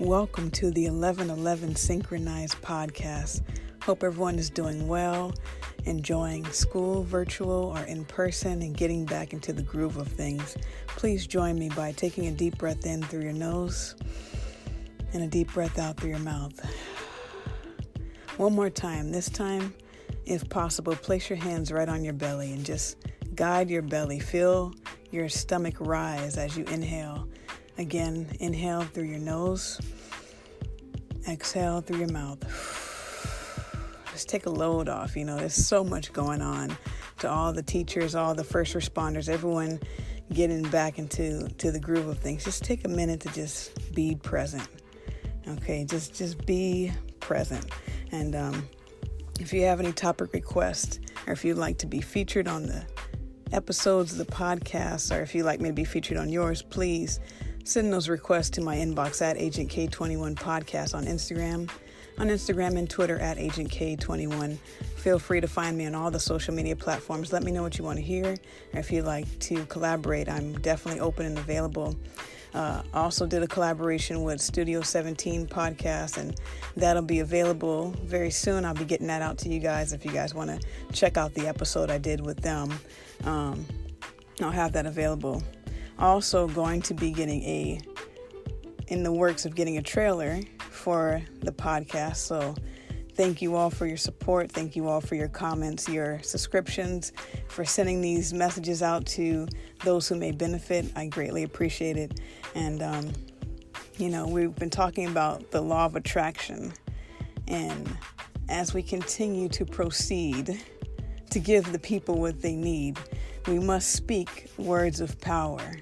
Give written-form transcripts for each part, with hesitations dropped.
Welcome to the 1111 Synchronized podcast. Hope everyone is doing well, enjoying school, virtual or in person, and getting back into the groove of things. Please join me by taking a deep breath in through your nose and a deep breath out through your mouth. One more time. This time, if possible, place your hands right on your belly and just guide your belly. Feel your stomach rise as you inhale. Again, inhale through your nose, exhale through your mouth. Just take a load off. There's so much going on. To all the teachers, all the first responders, everyone getting back into the groove of things. Just take a minute to just be present. Okay, just be present. And if you have any topic requests, or if you'd like to be featured on the episodes of the podcast, or if you'd like me to be featured on yours, please send those requests to my inbox at Agent K21 Podcast on Instagram and Twitter at Agent K21. Feel free to find me on all the social media platforms. Let me know what you want to hear, or if you'd like to collaborate. I'm definitely open and available. Also did a collaboration with Studio 17 podcast, and that'll be available very soon. I'll be getting that out to you guys if you guys want to check out the episode I did with them. I'll have that available. Also going to be in the works of getting a trailer for the podcast. So thank you all for your support. Thank you all for your comments, your subscriptions, for sending these messages out to those who may benefit. I greatly appreciate it. And, we've been talking about the law of attraction. And as we continue to proceed to give the people what they need, we must speak words of power,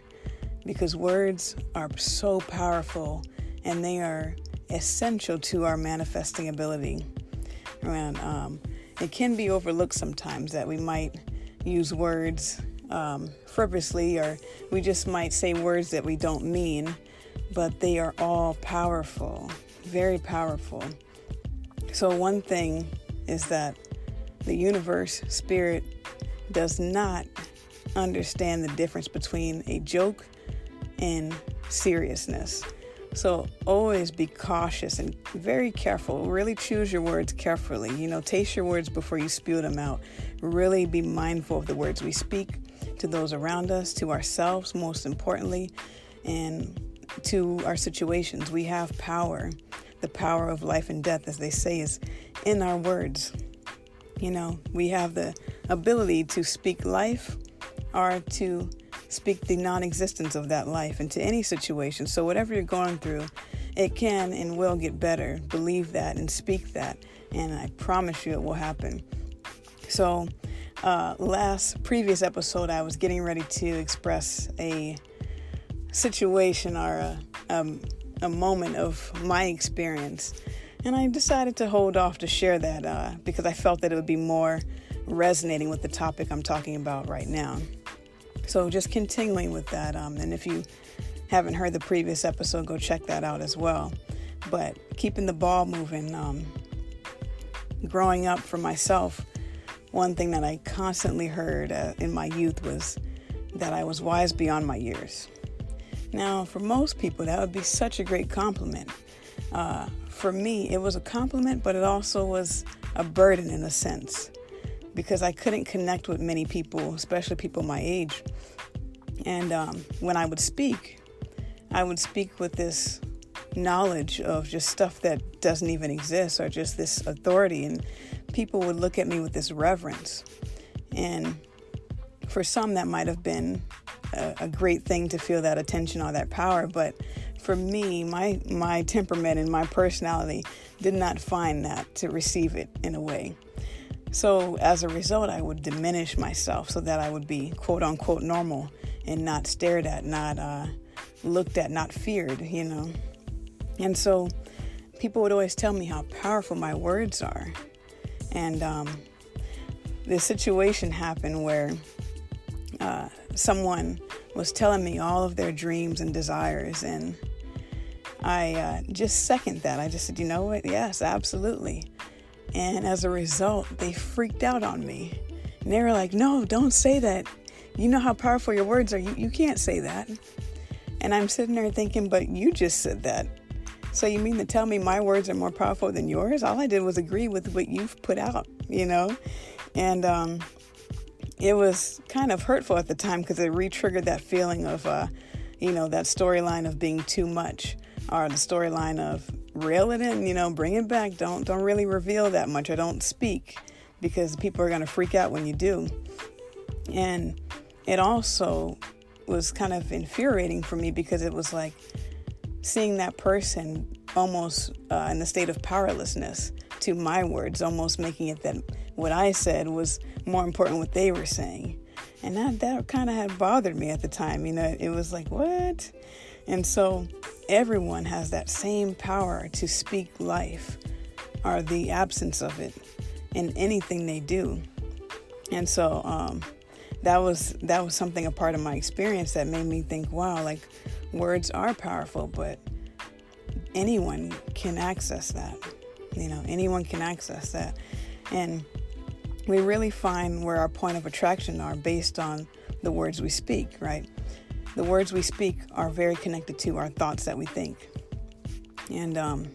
because words are so powerful and they are essential to our manifesting ability. And it can be overlooked sometimes that we might use words frivolously, or we just might say words that we don't mean, but they are all powerful, very powerful. So one thing is that the universe, spirit, does not understand the difference between a joke and seriousness. So always be cautious and very careful. Really choose your words carefully. Taste your words before you spew them out. Really be mindful of the words we speak to those around us, to ourselves, most importantly, and to our situations. We have power. The power of life and death, as they say, is in our words. We have the ability to speak life or to speak the non-existence of that life into any situation. So whatever you're going through, it can and will get better. Believe that and speak that, and I promise you it will happen. So previous episode, I was getting ready to express a situation or a moment of my experience, and I decided to hold off to share that because I felt that it would be more resonating with the topic I'm talking about right now. So just continuing with that, and if you haven't heard the previous episode, go check that out as well. But keeping the ball moving, growing up for myself, one thing that I constantly heard in my youth was that I was wise beyond my years. Now, for most people, that would be such a great compliment. For me, it was a compliment, but it also was a burden in a sense, because I couldn't connect with many people, especially people my age. And when I would speak with this knowledge of just stuff that doesn't even exist, or just this authority, and people would look at me with this reverence. And for some, that might have been a great thing to feel that attention or that power, but for me, my temperament and my personality did not find that to receive it in a way. So as a result, I would diminish myself so that I would be quote unquote normal and not stared at, not looked at, not feared, And so people would always tell me how powerful my words are. And this situation happened where someone was telling me all of their dreams and desires, and I just second that. I just said, you know what? Yes, absolutely. And as a result, they freaked out on me. And they were like, no, don't say that. You know how powerful your words are. You can't say that. And I'm sitting there thinking, but you just said that. So you mean to tell me my words are more powerful than yours? All I did was agree with what you've put out, And it was kind of hurtful at the time because it re-triggered that feeling of, that storyline of being too much, or the storyline of reel it in, bring it back. Don't really reveal that much, or don't speak, because people are going to freak out when you do. And it also was kind of infuriating for me because it was like seeing that person almost in the state of powerlessness to my words, almost making it that what I said was more important than what they were saying. And that kind of had bothered me at the time. It was like, what? And so everyone has that same power to speak life, or the absence of it, in anything they do. And so that was something, a part of my experience that made me think, wow, like words are powerful, but anyone can access that. Anyone can access that. And we really find where our point of attraction are based on the words we speak, right? The words we speak are very connected to our thoughts that we think. And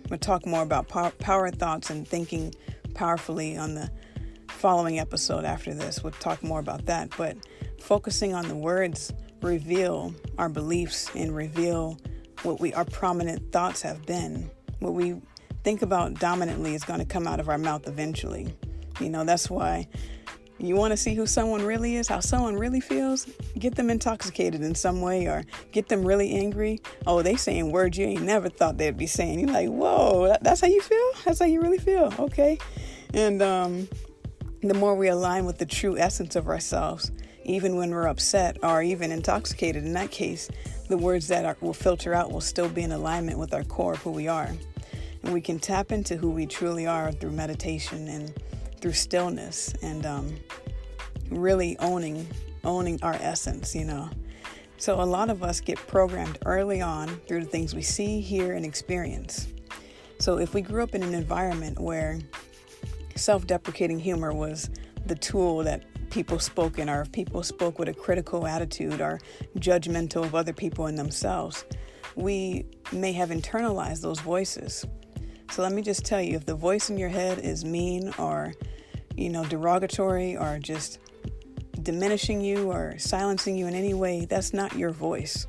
we'll talk more about power thoughts and thinking powerfully on the following episode after this. We'll talk more about that. But focusing on the words reveal our beliefs and reveal what our prominent thoughts have been. What we think about dominantly is going to come out of our mouth eventually. That's why you want to see who someone really is, how someone really feels. Get them intoxicated in some way, or get them really angry. Oh, they saying words you ain't never thought they'd be saying. You're like, whoa, that's how you feel? That's how you really feel? Okay. And the more we align with the true essence of ourselves, even when we're upset or even intoxicated, in that case, the words that will filter out will still be in alignment with our core of who we are. And we can tap into who we truly are through meditation and through stillness, and really owning our essence, So a lot of us get programmed early on through the things we see, hear, and experience. So if we grew up in an environment where self-deprecating humor was the tool that people spoke in, or if people spoke with a critical attitude or judgmental of other people and themselves, we may have internalized those voices. So let me just tell you, if the voice in your head is mean or, derogatory, or just diminishing you or silencing you in any way, that's not your voice.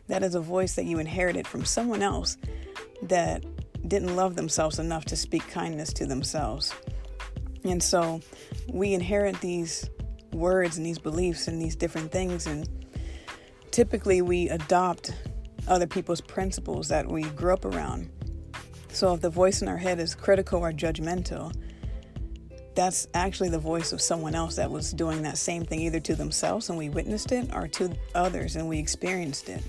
That is a voice that you inherited from someone else that didn't love themselves enough to speak kindness to themselves. And so we inherit these words and these beliefs and these different things, and typically we adopt other people's principles that we grew up around. So if the voice in our head is critical or judgmental, that's actually the voice of someone else that was doing that same thing, either to themselves and we witnessed it, or to others and we experienced it.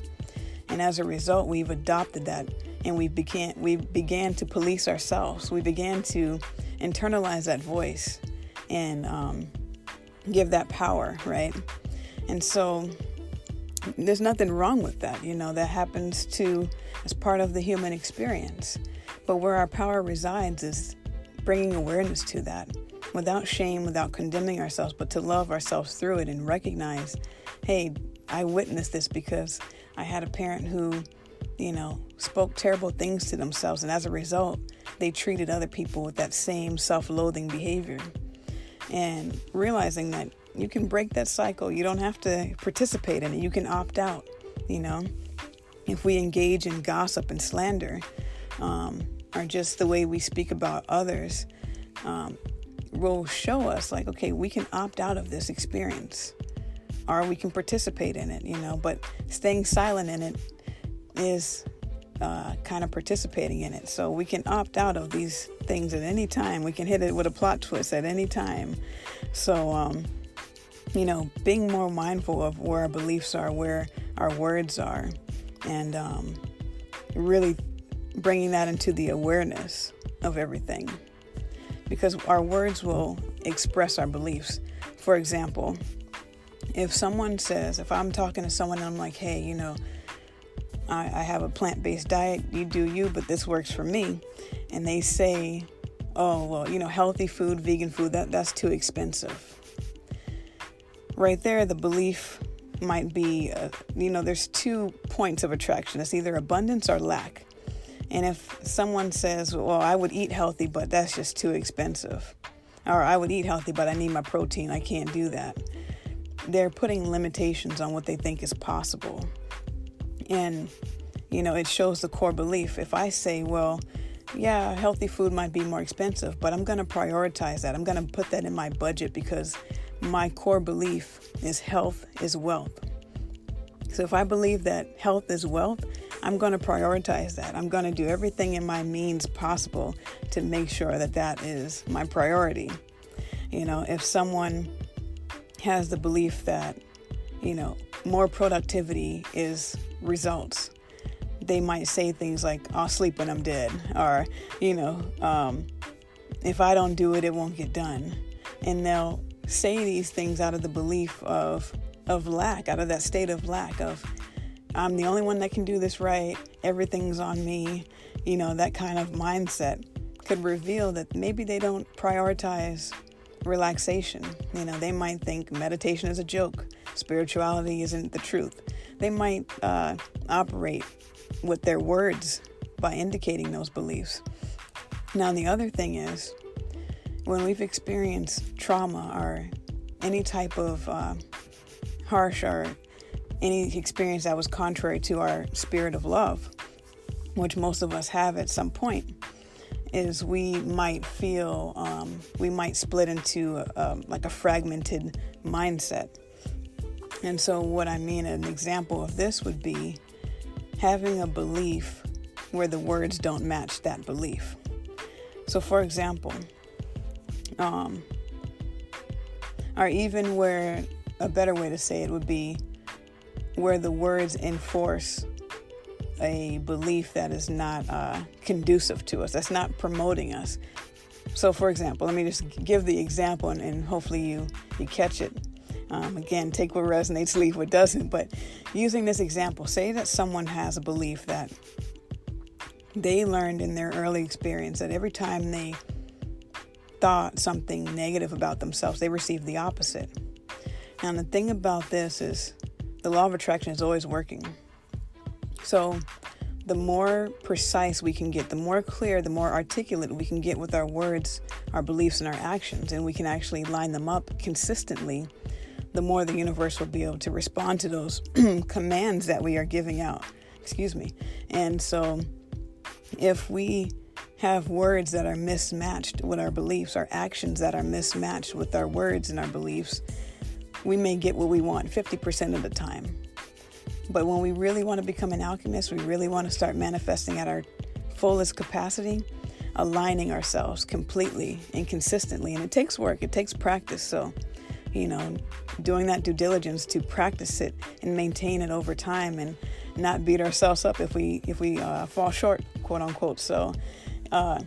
And as a result, we've adopted that, and we began to police ourselves. We began to internalize that voice and give that power, right? And so there's nothing wrong with that. That happens as part of the human experience. But where our power resides is bringing awareness to that, without shame, without condemning ourselves, but to love ourselves through it and recognize, hey, I witnessed this because I had a parent who, spoke terrible things to themselves. And as a result, they treated other people with that same self-loathing behavior. And realizing that you can break that cycle. You don't have to participate in it. You can opt out, If we engage in gossip and slander, or just the way we speak about others, will show us like, okay, we can opt out of this experience, or we can participate in it, but staying silent in it is kind of participating in it. So we can opt out of these things at any time. We can hit it with a plot twist at any time. So, being more mindful of where our beliefs are, where our words are, and really bringing that into the awareness of everything, because our words will express our beliefs. For example, if I'm talking to someone and I'm like, hey, I have a plant-based diet, you do you, but this works for me. And they say, oh, well, healthy food, vegan food, that's too expensive. Right there, the belief might be, there's 2 points of attraction. It's either abundance or lack. And if someone says, well, I would eat healthy, but that's just too expensive. Or I would eat healthy, but I need my protein. I can't do that. They're putting limitations on what they think is possible. And, it shows the core belief. If I say, well, yeah, healthy food might be more expensive, but I'm going to prioritize that. I'm going to put that in my budget because my core belief is health is wealth. So if I believe that health is wealth, I'm going to prioritize that. I'm going to do everything in my means possible to make sure that that is my priority. If someone has the belief that, more productivity is results, they might say things like, I'll sleep when I'm dead, or, if I don't do it, it won't get done. And they'll say these things out of the belief of lack, out of that state of lack of, I'm the only one that can do this right. Everything's on me. That kind of mindset could reveal that maybe they don't prioritize relaxation. They might think meditation is a joke. Spirituality isn't the truth. They might operate with their words by indicating those beliefs. Now, the other thing is, when we've experienced trauma or any type of harsh or any experience that was contrary to our spirit of love, which most of us have at some point, is we might feel, we might split into like a fragmented mindset. And so what I mean, an example of this would be having a belief where the words don't match that belief. So for example, or even where a better way to say it would be where the words enforce a belief that is not conducive to us, that's not promoting us. So for example, let me just give the example and hopefully you catch it. Again, take what resonates, leave what doesn't. But using this example, say that someone has a belief that they learned in their early experience that every time they thought something negative about themselves, they received the opposite. Now, the thing about this is the law of attraction is always working. So the more precise we can get, the more clear, the more articulate we can get with our words, our beliefs, and our actions, and we can actually line them up consistently, the more the universe will be able to respond to those commands that we are giving out. And so if we have words that are mismatched with our beliefs, our actions that are mismatched with our words and our beliefs, we may get what we want 50% of the time. But when we really want to become an alchemist, we really want to start manifesting at our fullest capacity, aligning ourselves completely and consistently. And it takes work, it takes practice. So, doing that due diligence to practice it and maintain it over time and not beat ourselves up if we fall short, quote unquote. So an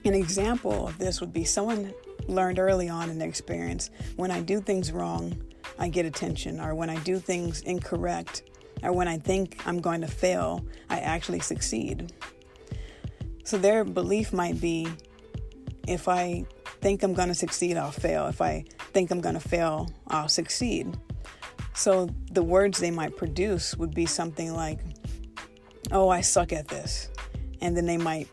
example of this would be someone learned early on in their experience, when I do things wrong, I get attention, or when I do things incorrect, or when I think I'm going to fail, I actually succeed. So their belief might be, if I think I'm going to succeed, I'll fail. If I think I'm going to fail, I'll succeed. So the words they might produce would be something like, oh, I suck at this. And then they might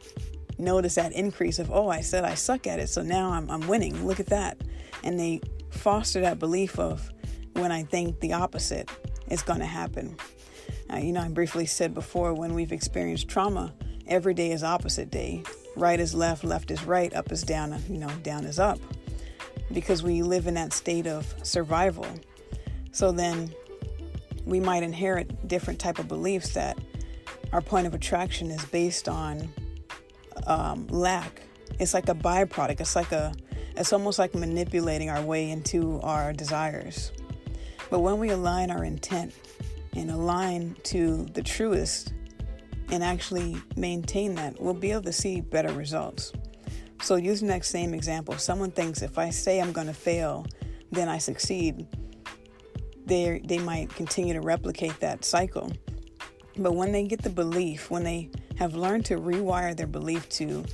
notice that increase of, oh, I said I suck at it, so now I'm winning. Look at that. And they foster that belief of, when I think the opposite is going to happen. I briefly said before, when we've experienced trauma, every day is opposite day. Right is left, left is right, up is down, down is up. Because we live in that state of survival. So then we might inherit different type of beliefs that our point of attraction is based on lack. It's like a byproduct. It's almost like manipulating our way into our desires. But when we align our intent and align to the truest and actually maintain that, we'll be able to see better results. So using that same example, someone thinks if I say I'm going to fail, then I succeed. They might continue to replicate that cycle. But when they get the belief, when they have learned to rewire their belief to,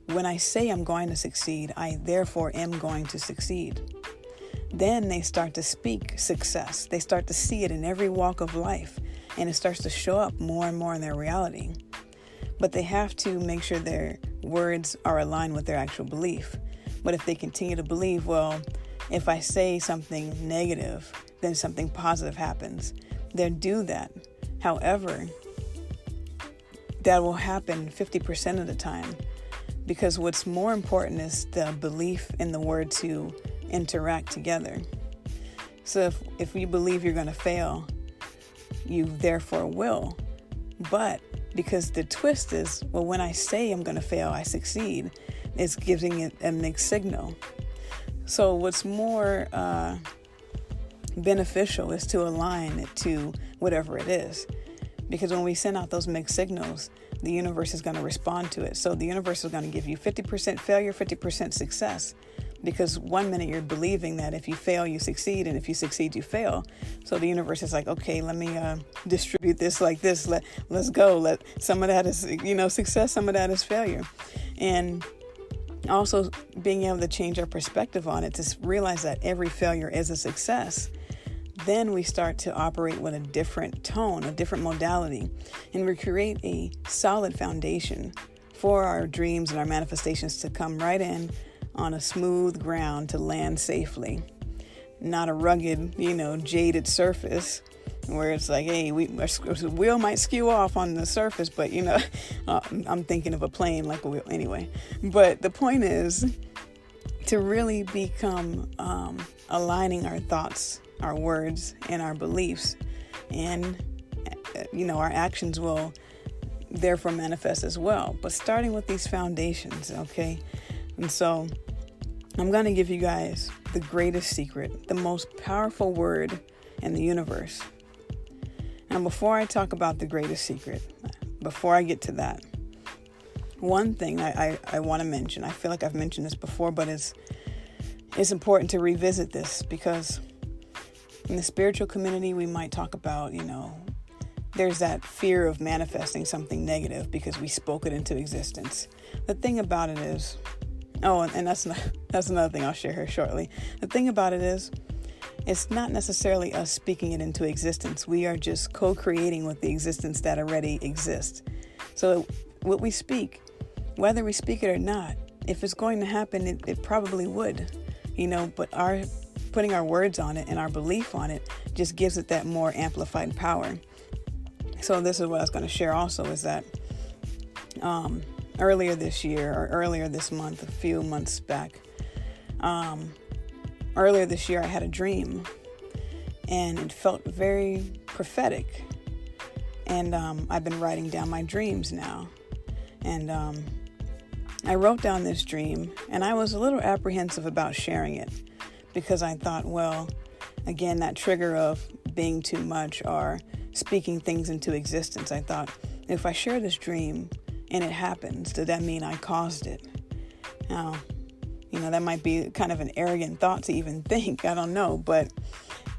when I say I'm going to succeed, I therefore am going to succeed. Then they start to speak success. They start to see it in every walk of life, and it starts to show up more and more in their reality. but they have to make sure their words are aligned with their actual belief. But if they continue to believe, well, if I say something negative, then something positive happens, they'll do that. However, that will happen 50% of the time, because what's more important is the belief in the word to interact together. So if you believe you're going to fail, you therefore will. But because the twist is, well, when I say I'm going to fail, I succeed, it's giving it a mixed signal. So what's more beneficial is to align it to whatever it is. Because when we send out those mixed signals, the universe is going to respond to it. So the universe is going to give you 50% failure, 50% success. Because 1 minute you're believing that if you fail, you succeed, and if you succeed, you fail. So the universe is like, okay, let me distribute this like this. Let's go. Let some of that is, success. Some of that is failure. And also being able to change our perspective on it, to realize that every failure is a success. Then we start to operate with a different tone, a different modality, and we create a solid foundation for our dreams and our manifestations to come right in on a smooth ground to land safely. Not a rugged, jaded surface where it's like, hey, our wheel might skew off on the surface, but, I'm thinking of a plane like a wheel anyway. But the point is to really become aligning our thoughts, our words, and our beliefs. And, our actions will therefore manifest as well. But starting with these foundations, okay? And so I'm going to give you guys the greatest secret, the most powerful word in the universe. And before I talk about the greatest secret, before I get to that, one thing I want to mention, I feel like I've mentioned this before, but it's important to revisit this, because in the spiritual community, we might talk about, there's that fear of manifesting something negative because we spoke it into existence. The thing about it is, and that's another thing I'll share here shortly. The thing about it is, it's not necessarily us speaking it into existence. We are just co-creating with the existence that already exists. So what we speak, whether we speak it or not, if it's going to happen, it probably would, but our putting our words on it and our belief on it just gives it that more amplified power. So this is what I was going to share also, is that earlier this year, or earlier this month, a few months back, earlier this year, I had a dream, and it felt very prophetic. And I've been writing down my dreams now. And I wrote down this dream, and I was a little apprehensive about sharing it, because I thought, well, again, that trigger of being too much or speaking things into existence. I thought, if I share this dream and it happens, does that mean I caused it? Now, that might be kind of an arrogant thought to even think. I don't know. But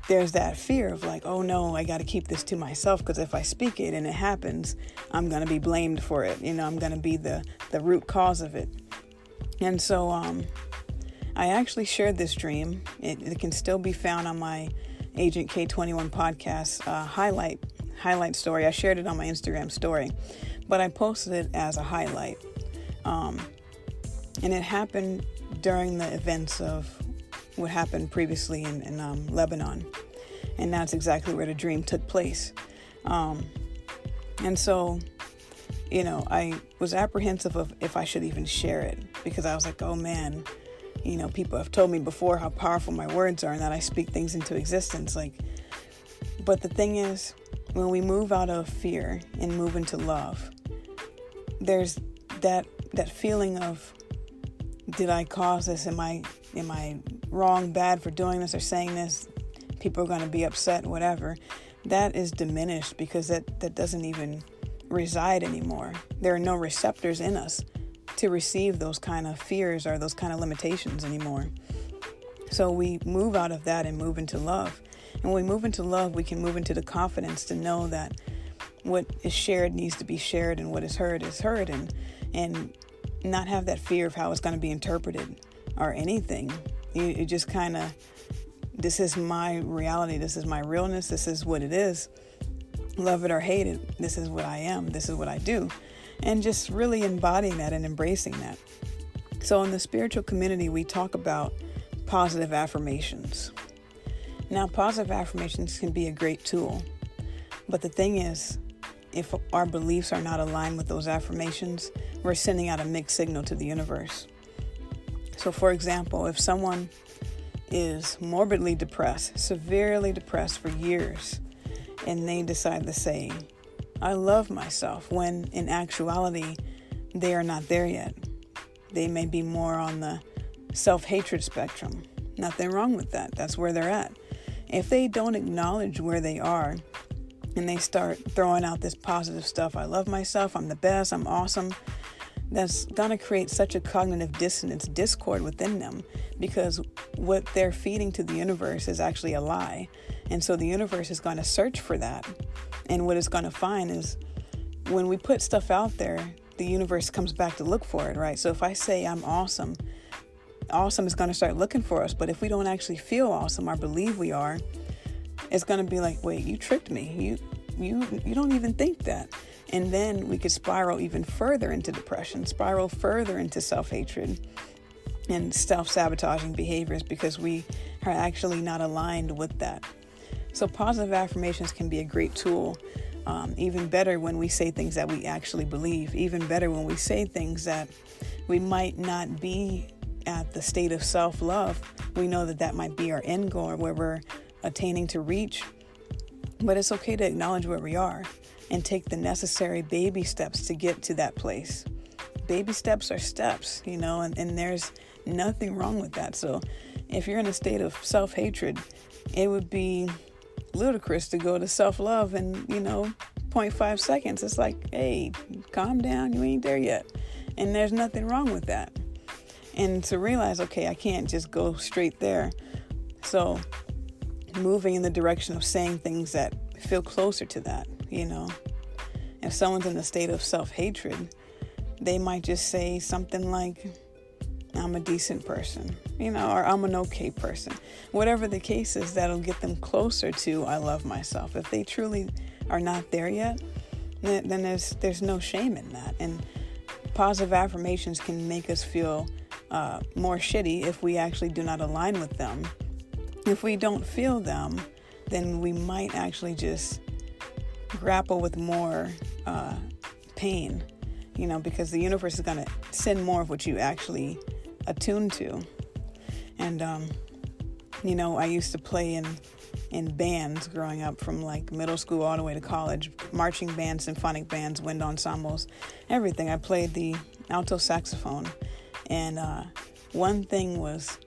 there's that fear of like, oh no, I got to keep this to myself, because if I speak it and it happens, I'm going to be blamed for it. I'm going to be the root cause of it. And so I actually shared this dream. It can still be found on my Agent K21 podcast highlight story. I shared it on my Instagram story, but I posted it as a highlight. And it happened during the events of what happened previously in Lebanon. And that's exactly where the dream took place. And so, I was apprehensive of if I should even share it, because I was like, oh man, people have told me before how powerful my words are and that I speak things into existence. But the thing is, when we move out of fear and move into love, there's that feeling of, did I cause this? Am I wrong, bad for doing this or saying this? People are going to be upset, whatever. That is diminished, because that doesn't even reside anymore. There are no receptors in us to receive those kind of fears or those kind of limitations anymore. So we move out of that and move into love. And when we move into love, we can move into the confidence to know that what is shared needs to be shared, and what is heard, and not have that fear of how it's going to be interpreted or anything. You just kind of, this is my reality. This is my realness. This is what it is. Love it or hate it. This is what I am. This is what I do. and just really embodying that and embracing that. So in the spiritual community, we talk about positive affirmations. Now, positive affirmations can be a great tool, but the thing is, if our beliefs are not aligned with those affirmations, we're sending out a mixed signal to the universe. So for example, if someone is morbidly depressed, severely depressed for years, and they decide to say, I love myself, when in actuality, they are not there yet. They may be more on the self-hatred spectrum. Nothing wrong with that. That's where they're at. If they don't acknowledge where they are and they start throwing out this positive stuff, I love myself, I'm the best, I'm awesome, that's going to create such a cognitive dissonance, discord within them, because what they're feeding to the universe is actually a lie. And so the universe is going to search for that. And what it's going to find is when we put stuff out there, the universe comes back to look for it, right? So if I say I'm awesome, awesome is going to start looking for us. But if we don't actually feel awesome or believe we are, it's going to be like, wait, you tricked me. You don't even think that. And then we could spiral even further into depression, spiral further into self-hatred and self-sabotaging behaviors, because we are actually not aligned with that. So positive affirmations can be a great tool. Even better when we say things that we actually believe. Even better when we say things that we might not be at the state of self-love. We know that that might be our end goal, where we're attaining to reach. But it's okay to acknowledge where we are and take the necessary baby steps to get to that place. Baby steps are steps, and there's nothing wrong with that. So if you're in a state of self-hatred, it would be ludicrous to go to self-love in 0.5 seconds. It's like, hey, calm down, you ain't there yet. And there's nothing wrong with that. And to realize, okay, I can't just go straight there. So moving in the direction of saying things that feel closer to that. If someone's in a state of self-hatred, they might just say something like, I'm a decent person, or I'm an okay person. Whatever the case is, that'll get them closer to I love myself. If they truly are not there yet, then there's no shame in that. And positive affirmations can make us feel more shitty if we actually do not align with them. If we don't feel them, then we might actually just grapple with more pain, because the universe is going to send more of what you actually attune to. And I used to play in bands growing up, from like middle school all the way to college, marching bands, symphonic bands, wind ensembles, everything. I played the alto saxophone, and one thing was,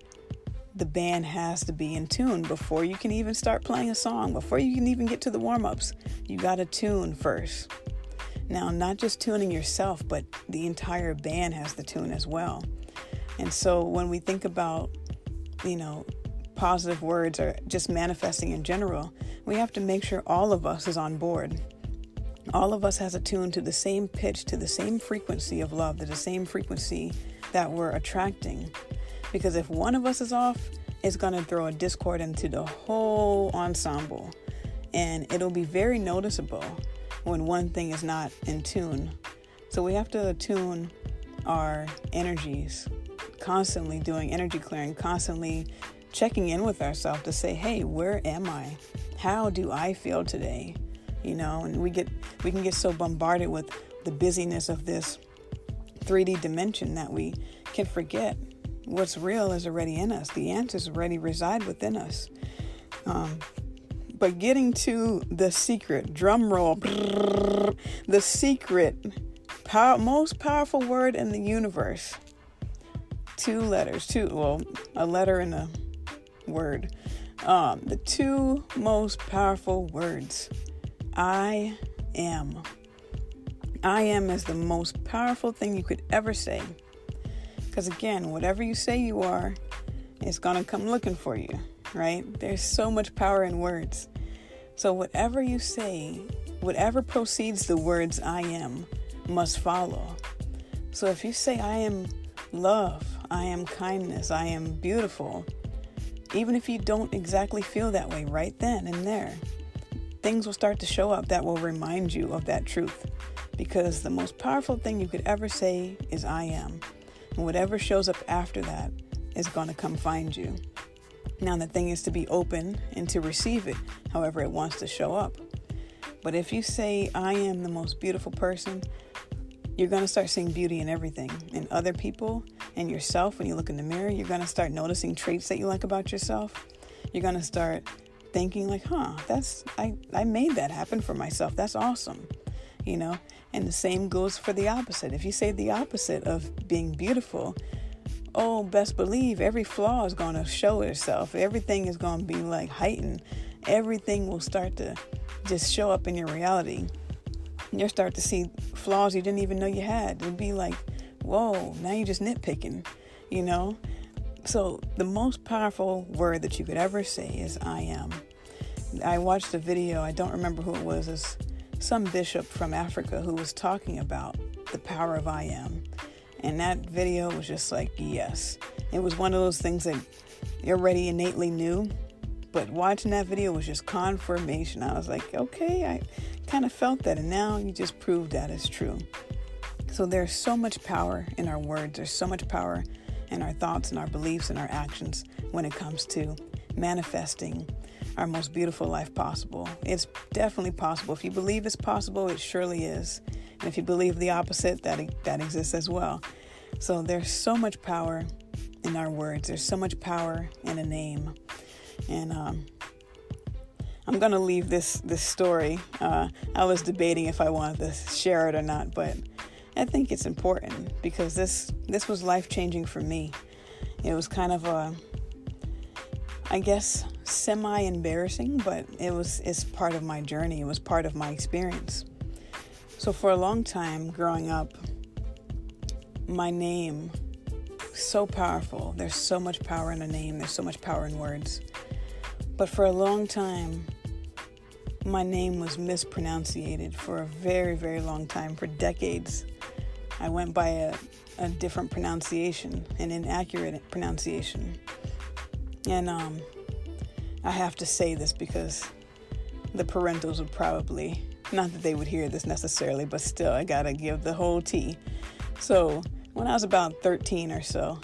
the band has to be in tune before you can even start playing a song, before you can even get to the warm-ups. You got to tune first. Now, not just tuning yourself, but the entire band has to tune as well. And so when we think about, positive words or just manifesting in general, we have to make sure all of us is on board. All of us has attuned to the same pitch, to the same frequency of love, to the same frequency that we're attracting. Because if one of us is off, it's going to throw a discord into the whole ensemble. And it'll be very noticeable when one thing is not in tune. So we have to attune our energies, constantly doing energy clearing, constantly checking in with ourselves to say, hey, where am I? How do I feel today? And we can get so bombarded with the busyness of this 3D dimension that we can forget what's real is already in us. The answers already reside within us. But getting to the secret, drum roll, the secret, most powerful word in the universe. 2 letters, a letter and a word. The 2 most powerful words. I am. I am is the most powerful thing you could ever say. Because again, whatever you say you are, it's going to come looking for you, right? There's so much power in words. So whatever you say, whatever proceeds the words I am, must follow. So if you say I am love, I am kindness, I am beautiful, even if you don't exactly feel that way right then and there, things will start to show up that will remind you of that truth. Because the most powerful thing you could ever say is I am. And whatever shows up after that is going to come find you. Now, the thing is to be open and to receive it however it wants to show up. But if you say, I am the most beautiful person, you're going to start seeing beauty in everything, in other people and yourself. When you look in the mirror, you're going to start noticing traits that you like about yourself. You're going to start thinking like, I made that happen for myself. That's awesome. And the same goes for the opposite. If you say the opposite of being beautiful, best believe every flaw is going to show itself. Everything is going to be like heightened. Everything will start to just show up in your reality. You'll start to see flaws you didn't even know you had. It'll be like, whoa, now you're just nitpicking, So the most powerful word that you could ever say is I am. I watched a video, I don't remember who it was. It's some bishop from Africa who was talking about the power of I am. And that video was just like, yes. It was one of those things that you already innately knew. But watching that video was just confirmation. I was like, okay, I kind of felt that. And now you just proved that it's true. So there's so much power in our words. There's so much power in our thoughts and our beliefs and our actions when it comes to manifesting our most beautiful life possible. It's definitely possible. If you believe it's possible, it surely is. And if you believe the opposite, that exists as well. So there's so much power in our words. There's so much power in a name. And I'm going to leave this story. I was debating if I wanted to share it or not, but I think it's important because this was life-changing for me. It was kind of I guess, semi-embarrassing, but it's part of my journey. It was part of my experience. So for a long time growing up, my name, so powerful. There's so much power in a name. There's so much power in words. But for a long time, my name was mispronunciated for a very, very long time, for decades. I went by a different pronunciation, an inaccurate pronunciation. And I have to say this because the parentals would probably, not that they would hear this necessarily, but still, I gotta give the whole tea. So when I was about 13 or so,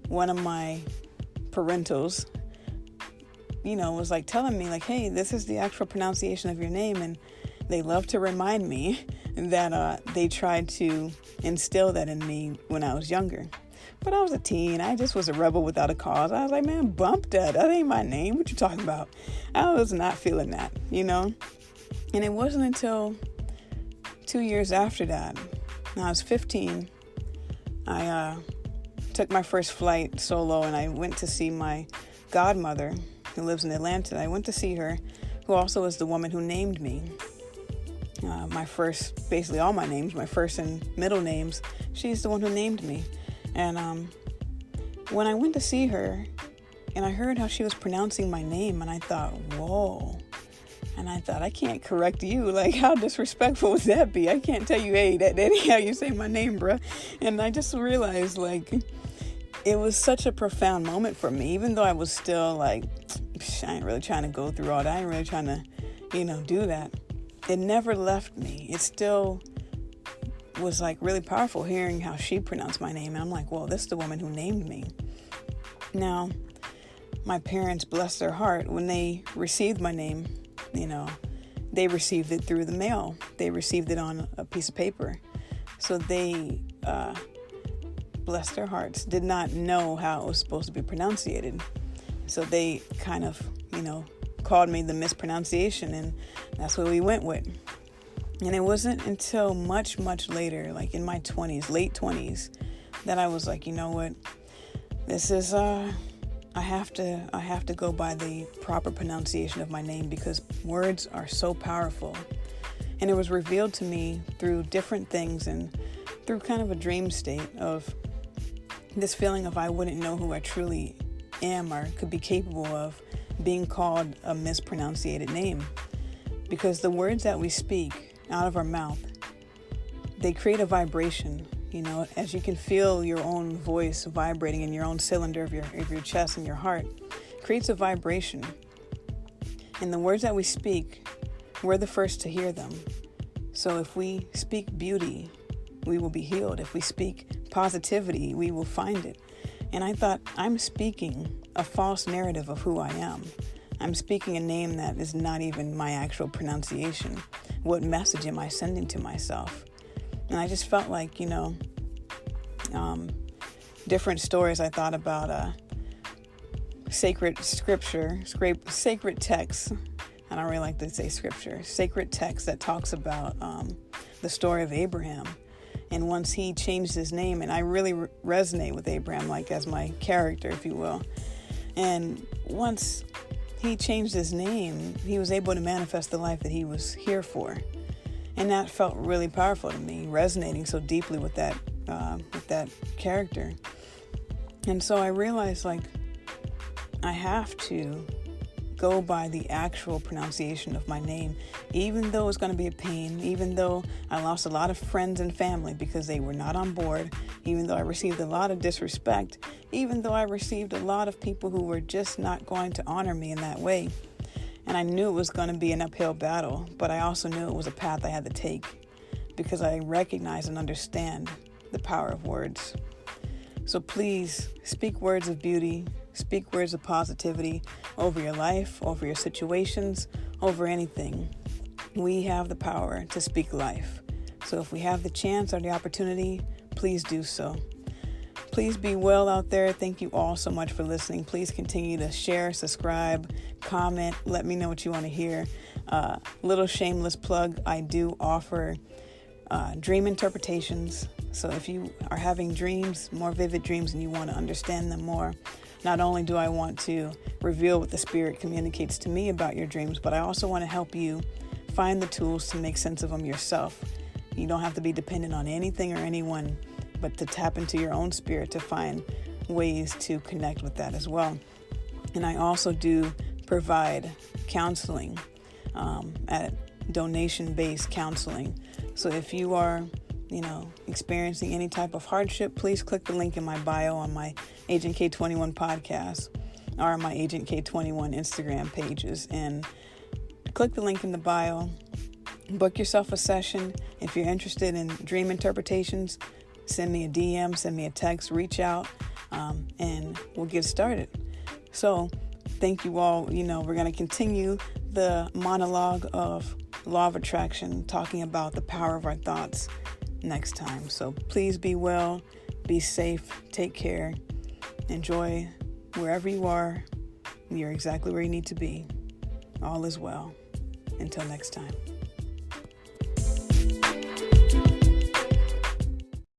one of my parentals, was like telling me like, hey, this is the actual pronunciation of your name. And they love to remind me that they tried to instill that in me when I was younger. But I was a teen. I just was a rebel without a cause. I was like, man, bump that. That ain't my name. What you talking about? I was not feeling that, And it wasn't until 2 years after that, when I was 15, I took my first flight solo and I went to see my godmother who lives in Atlanta. I went to see her, who also is the woman who named me. Basically all my names, my first and middle names, she's the one who named me. And when I went to see her and I heard how she was pronouncing my name, and I thought, whoa. And I thought, I can't correct you. Like, how disrespectful would that be? I can't tell you, hey, that ain't how you say my name, bruh. And I just realized, like, it was such a profound moment for me, even though I was still like, I ain't really trying to go through all that. I ain't really trying to, do that. It never left me. It still was like really powerful hearing how she pronounced my name. And I'm like, well, this is the woman who named me. Now, my parents, bless their heart, when they received my name, they received it through the mail. They received it on a piece of paper. So they, bless their hearts, did not know how it was supposed to be pronunciated. So they kind of, called me the mispronunciation, and that's what we went with. And it wasn't until much, much later, like in my 20s, late 20s, that I was like, you know what, this is, I have to go by the proper pronunciation of my name, because words are so powerful. And it was revealed to me through different things and through kind of a dream state of this feeling of I wouldn't know who I truly am or could be capable of being called a mispronunciated name. Because the words that we speak out of our mouth, they create a vibration, as you can feel your own voice vibrating in your own cylinder of your chest and your heart. creates a vibration. And the words that we speak, we're the first to hear them. So if we speak beauty, we will be healed. If we speak positivity, we will find it. And I thought, I'm speaking a false narrative of who I am. I'm speaking a name that is not even my actual pronunciation. What message am I sending to myself? And I just felt like, different stories. I thought about sacred scripture, sacred text. I don't really like to say scripture. Sacred text that talks about the story of Abraham. And once he changed his name, and I really resonate with Abraham, like as my character, if you will. And once he changed his name, he was able to manifest the life that he was here for. And that felt really powerful to me, resonating so deeply with that character. And so I realized, like, I have to go by the actual pronunciation of my name, even though it's going to be a pain, even though I lost a lot of friends and family because they were not on board, even though I received a lot of disrespect, even though I received a lot of people who were just not going to honor me in that way. And I knew it was going to be an uphill battle, but I also knew it was a path I had to take because I recognize and understand the power of words. So please speak words of beauty, speak words of positivity over your life, over your situations, over anything. We have the power to speak life. So if we have the chance or the opportunity, please do so. Please be well out there. Thank you all so much for listening. Please continue to share, subscribe, comment. Let me know what you want to hear. Little shameless plug, I do offer dream interpretations. So if you are having dreams, more vivid dreams, and you want to understand them more, not only do I want to reveal what the Spirit communicates to me about your dreams, but I also want to help you find the tools to make sense of them yourself. You don't have to be dependent on anything or anyone, but to tap into your own spirit to find ways to connect with that as well. And I also do provide counseling at donation-based counseling. So if you are experiencing any type of hardship, please click the link in my bio on my Agent K21 podcast or my Agent K21 Instagram pages, and click the link in the bio. Book yourself a session. If you're interested in dream interpretations, send me a DM, send me a text, reach out, and we'll get started. So thank you all. We're going to continue the monologue of Law of Attraction, talking about the power of our thoughts next time. So please be well, be safe, take care, enjoy wherever you are. You're exactly where you need to be. All is well. Until next time.